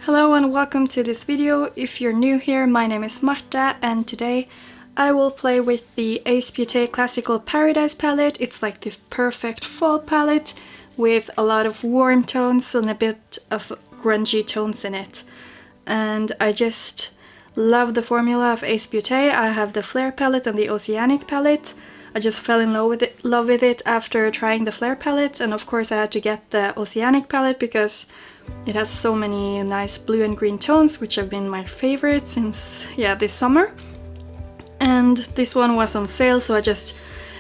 Hello and welcome to this video. If you're new here, my name is Marta and today I will play with the Ace Beauté Classical Paradise palette. It's like the perfect fall palette with a lot of warm tones and a bit of grungy tones in it. And I just love the formula of Ace Beauté. I have the Flare palette and the Oceanic palette. I just fell in love with it after trying the Flare palette, and of course I had to get the Oceanic palette because it has so many nice blue and green tones, which have been my favorite since, this summer. And this one was on sale, so I just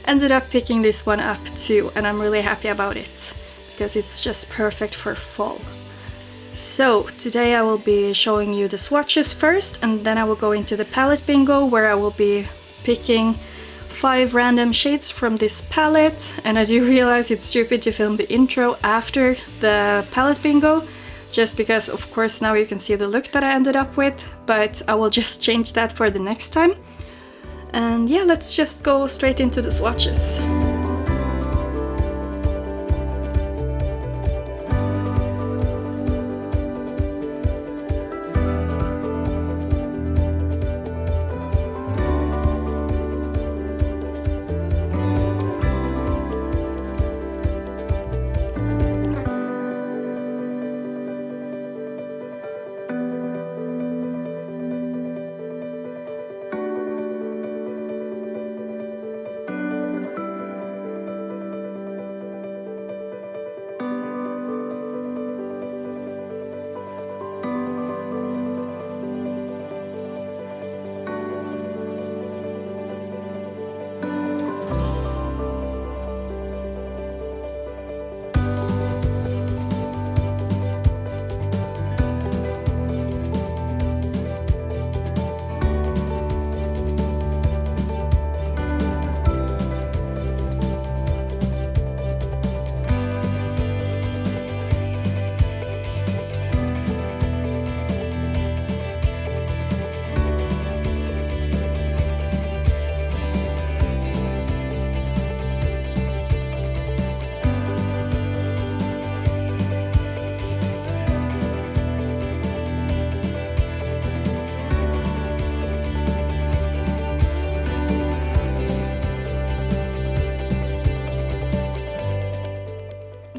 ended up picking this one up too, and I'm really happy about it because it's just perfect for fall. So today I will be showing you the swatches first, and then I will go into the palette bingo where I will be picking 5 random shades from this palette. And I do realize it's stupid to film the intro after the palette bingo, just because of course now you can see the look that I ended up with, but I will just change that for the next time. And yeah, let's just go straight into the swatches.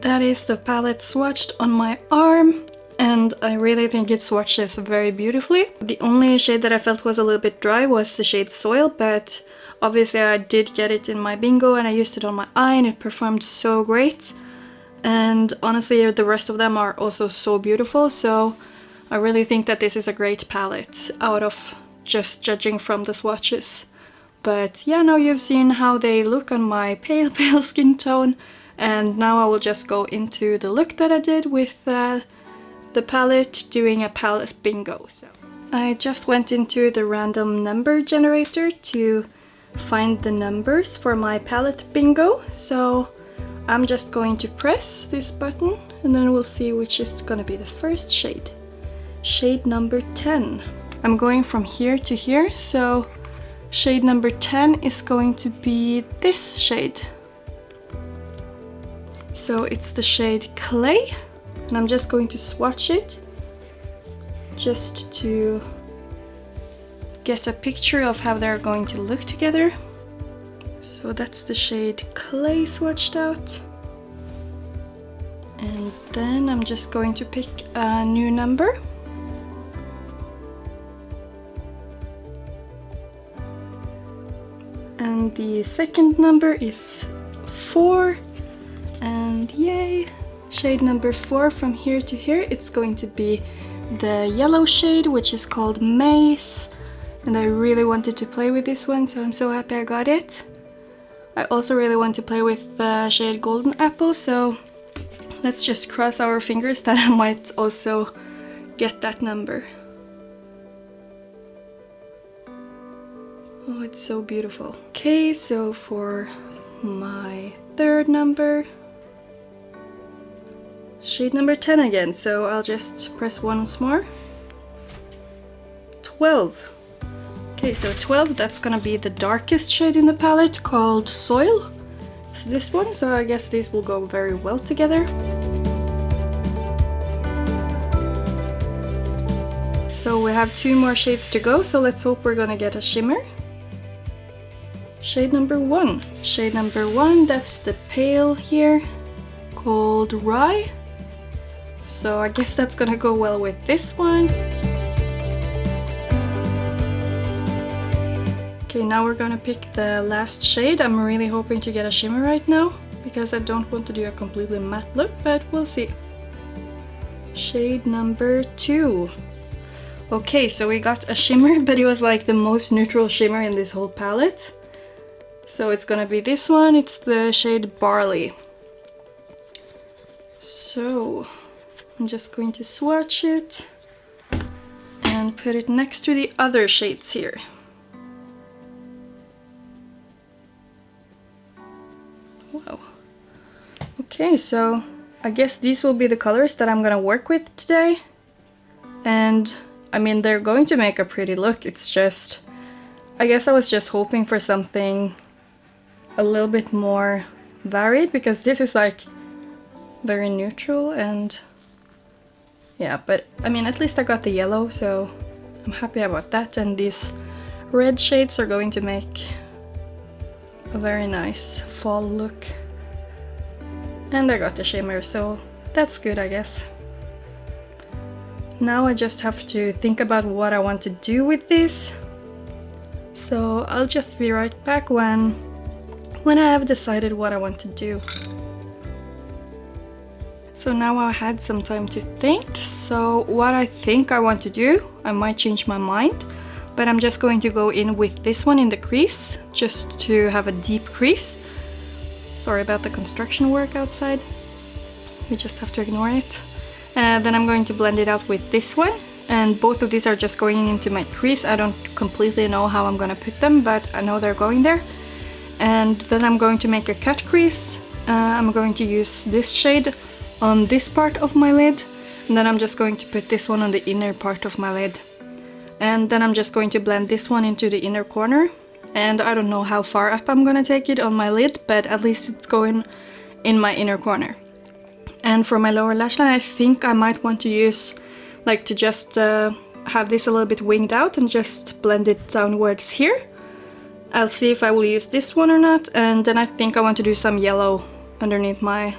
That is the palette swatched on my arm, and I really think it swatches very beautifully. The only shade that I felt was a little bit dry was the shade Soil, but obviously I did get it in my bingo and I used it on my eye and it performed so great. And honestly, the rest of them are also so beautiful, so I really think that this is a great palette out of just judging from the swatches. But yeah, now you've seen how they look on my pale skin tone. And now I will just go into the look that I did with the palette, doing a palette bingo. So I just went into the random number generator to find the numbers for my palette bingo. So I'm just going to press this button and then we'll see which is gonna be the first shade. Shade number 10. I'm going from here to here, so shade number 10 is going to be this shade. So it's the shade Clay, and I'm just going to swatch it just to get a picture of how they're going to look together. So that's the shade Clay swatched out. And then I'm just going to pick a new number. And the second number is 4. And yay! Shade number 4 from here to here, it's going to be the yellow shade, which is called Maze. And I really wanted to play with this one, so I'm so happy I got it. I also really want to play with the shade Golden Apple, so let's just cross our fingers that I might also get that number. Oh, it's so beautiful. Okay, so for my third number, shade number 10 again, so I'll just press once more. 12. Okay, so 12, that's gonna be the darkest shade in the palette, called Soil. It's this one, so I guess these will go very well together. So we have 2 more shades to go, so let's hope we're gonna get a shimmer. Shade number 1. Shade number 1, that's the pale here, called Rye. So I guess that's gonna go well with this one. Okay, now we're gonna pick the last shade. I'm really hoping to get a shimmer right now, because I don't want to do a completely matte look, but we'll see. Shade number 2. Okay, so we got a shimmer, but it was like the most neutral shimmer in this whole palette. So it's gonna be this one, it's the shade Barley. So I'm just going to swatch it and put it next to the other shades here. Wow. Okay, so I guess these will be the colors that I'm gonna work with today. And I mean, they're going to make a pretty look. It's just, I guess I was just hoping for something a little bit more varied, because this is like very neutral and yeah, but I mean, at least I got the yellow, so I'm happy about that. And these red shades are going to make a very nice fall look. And I got the shimmer, so that's good, I guess. Now I just have to think about what I want to do with this. So I'll just be right back when I have decided what I want to do. So now I had some time to think. So what I think I want to do, I might change my mind, but I'm just going to go in with this one in the crease, just to have a deep crease. Sorry about the construction work outside. We just have to ignore it. Then I'm going to blend it out with this one, and both of these are just going into my crease. I don't completely know how I'm gonna put them, but I know they're going there. And then I'm going to make a cut crease. I'm going to use this shade on this part of my lid, and then I'm just going to put this one on the inner part of my lid. And then I'm just going to blend this one into the inner corner. And I don't know how far up I'm gonna take it on my lid, but at least it's going in my inner corner. And for my lower lash line, I think I might want to use, like, to just have this a little bit winged out and just blend it downwards here. I'll see if I will use this one or not, and then I think I want to do some yellow underneath my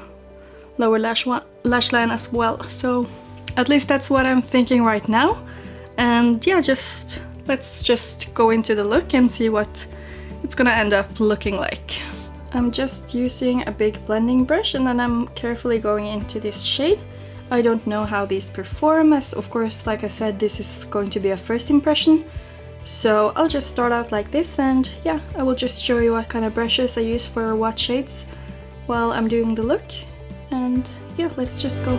lower lash line as well. So at least that's what I'm thinking right now. And yeah, let's just go into the look and see what it's gonna end up looking like. I'm just using a big blending brush, and then I'm carefully going into this shade. I don't know how these perform, as of course, like I said, this is going to be a first impression. So I'll just start out like this, and yeah, I will just show you what kind of brushes I use for what shades while I'm doing the look. And yeah, let's just go.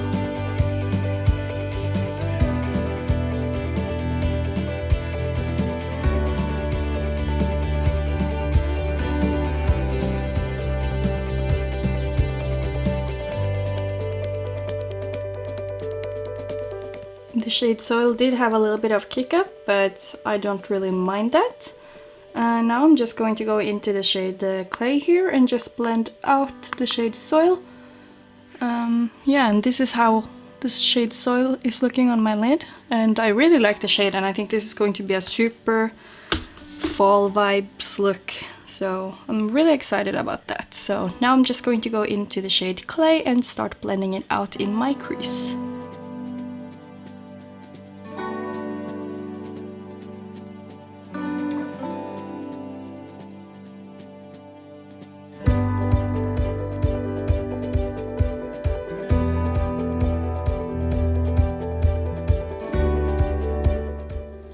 The shade Soil did have a little bit of kick up, but I don't really mind that. Now I'm just going to go into the shade Clay here and just blend out the shade Soil. Yeah, and this is how this shade Soil is looking on my lid, and I really like the shade, and I think this is going to be a super fall vibes look. So I'm really excited about that. So now I'm just going to go into the shade Clay and start blending it out in my crease.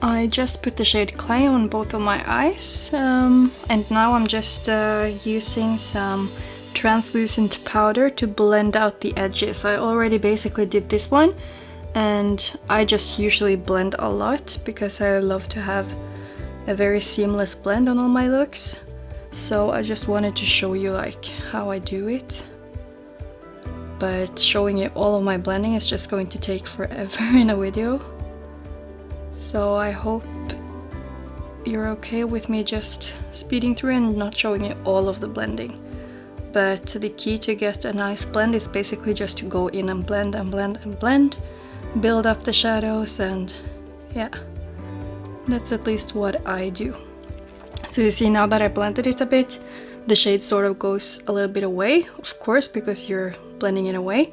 I just put the shade Clay on both of my eyes, and now I'm just using some translucent powder to blend out the edges. I already basically did this one, and I just usually blend a lot because I love to have a very seamless blend on all my looks. So I just wanted to show you like how I do it, but showing you all of my blending is just going to take forever in a video. So I hope you're okay with me just speeding through and not showing you all of the blending. But the key to get a nice blend is basically just to go in and blend and blend and blend, build up the shadows, and yeah, that's at least what I do. So you see, now that I blended it a bit, the shade sort of goes a little bit away, of course, because you're blending it away.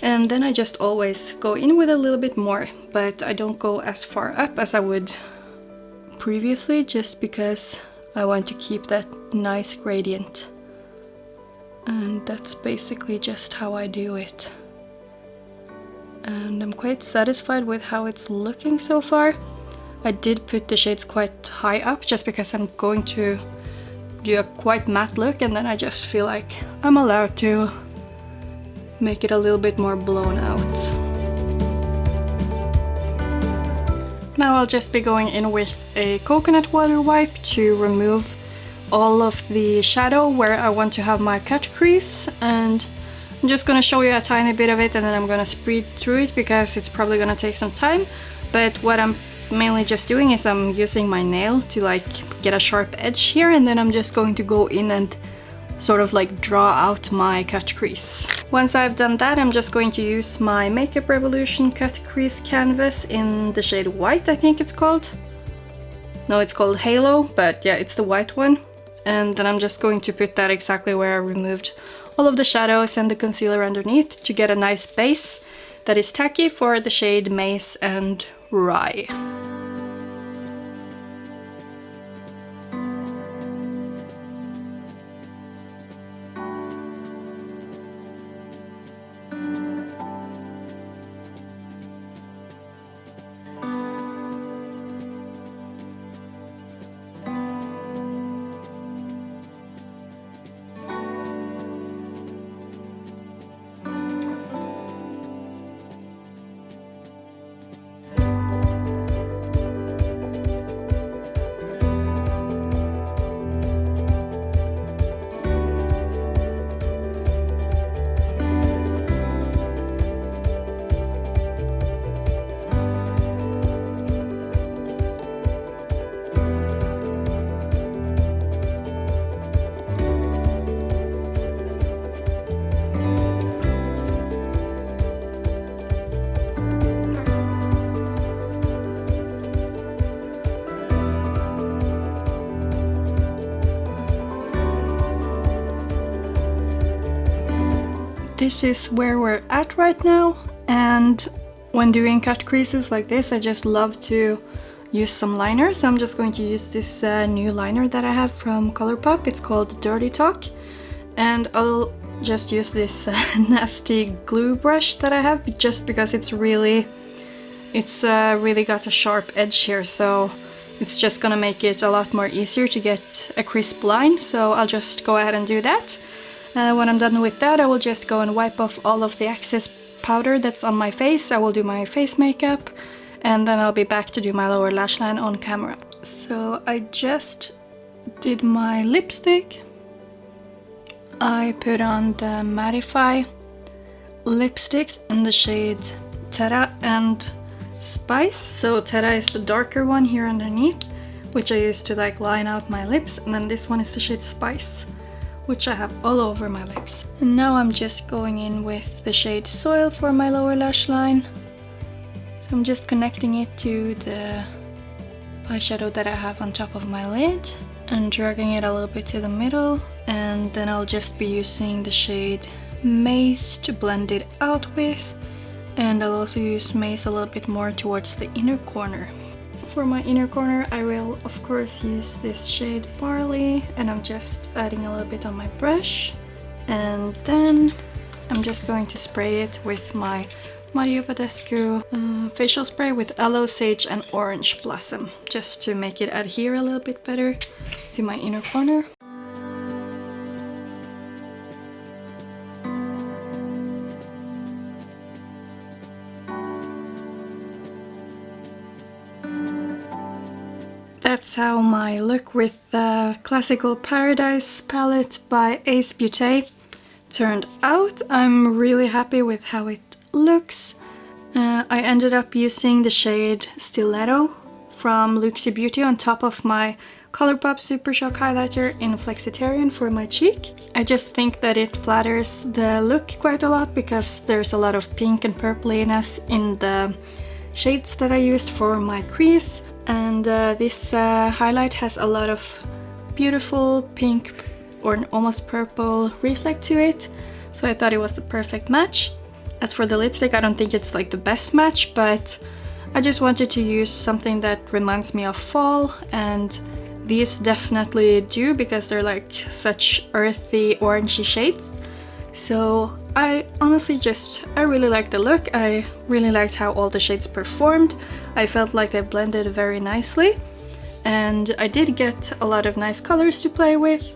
And then I just always go in with a little bit more, but I don't go as far up as I would previously, just because I want to keep that nice gradient. And that's basically just how I do it. And I'm quite satisfied with how it's looking so far. I did put the shades quite high up just because I'm going to do a quite matte look, and then I just feel like I'm allowed to make it a little bit more blown out. Now I'll just be going in with a coconut water wipe to remove all of the shadow where I want to have my cut crease, and I'm just gonna show you a tiny bit of it and then I'm gonna speed through it because it's probably gonna take some time. But what I'm mainly just doing is I'm using my nail to like get a sharp edge here, and then I'm just going to go in and sort of like draw out my cut crease. Once I've done that, I'm just going to use my Makeup Revolution cut crease canvas in the shade white, I think it's called. No, it's called Halo, but yeah, it's the white one. And then I'm just going to put that exactly where I removed all of the shadows and the concealer underneath to get a nice base that is tacky for the shade Maze and Rye. This is where we're at right now, and when doing cut creases like this, I just love to use some liner. So I'm just going to use this new liner that I have from Colourpop. It's called Dirty Talk, and I'll just use this nasty glue brush that I have just because it's really got a sharp edge here, so it's just gonna make it a lot more easier to get a crisp line. So I'll just go ahead and do that. When I'm done with that, I will just go and wipe off all of the excess powder that's on my face. I will do my face makeup, and then I'll be back to do my lower lash line on camera. So I just did my lipstick. I put on the Mattify lipsticks in the shade Terra and Spice. So Terra is the darker one here underneath, which I use to like line out my lips, and then this one is the shade Spice, which I have all over my lips. And now I'm just going in with the shade Soil for my lower lash line. So I'm just connecting it to the eyeshadow that I have on top of my lid and dragging it a little bit to the middle, and then I'll just be using the shade Maze to blend it out with, and I'll also use Maze a little bit more towards the inner corner. For my inner corner, I will of course use this shade Barley, and I'm just adding a little bit on my brush, and then I'm just going to spray it with my Badescu facial spray with Aloe, Sage and Orange Blossom, just to make it adhere a little bit better to my inner corner. That's how my look with the Classical Paradise palette by Ace Beauté turned out. I'm really happy with how it looks. I ended up using the shade Stiletto from Luxie Beauty on top of my Colourpop Super Shock highlighter in Flexitarian for my cheek. I just think that it flatters the look quite a lot because there's a lot of pink and purpliness in the shades that I used for my crease. And this highlight has a lot of beautiful pink or almost purple reflect to it, so I thought it was the perfect match. As for the lipstick, I don't think it's like the best match, but I just wanted to use something that reminds me of fall, and these definitely do because they're like such earthy orangey shades. So I honestly I really liked the look. I really liked how all the shades performed. I felt like they blended very nicely, and I did get a lot of nice colors to play with.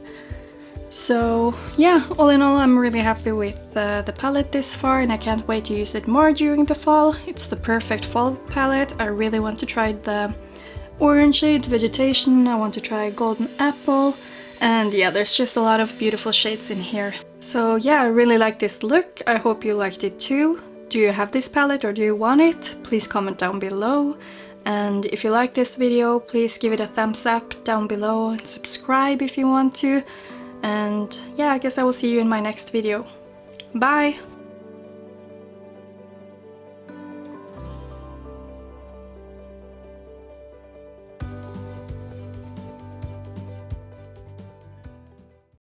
So yeah, all in all, I'm really happy with the palette this far, and I can't wait to use it more during the fall. It's the perfect fall palette. I really want to try the orange shade, Vegetation. I want to try Golden Apple, and yeah, there's just a lot of beautiful shades in here. So yeah, I really like this look. I hope you liked it too. Do you have this palette or do you want it? Please comment down below. And if you like this video, please give it a thumbs up down below and subscribe if you want to. And yeah, I guess I will see you in my next video. Bye!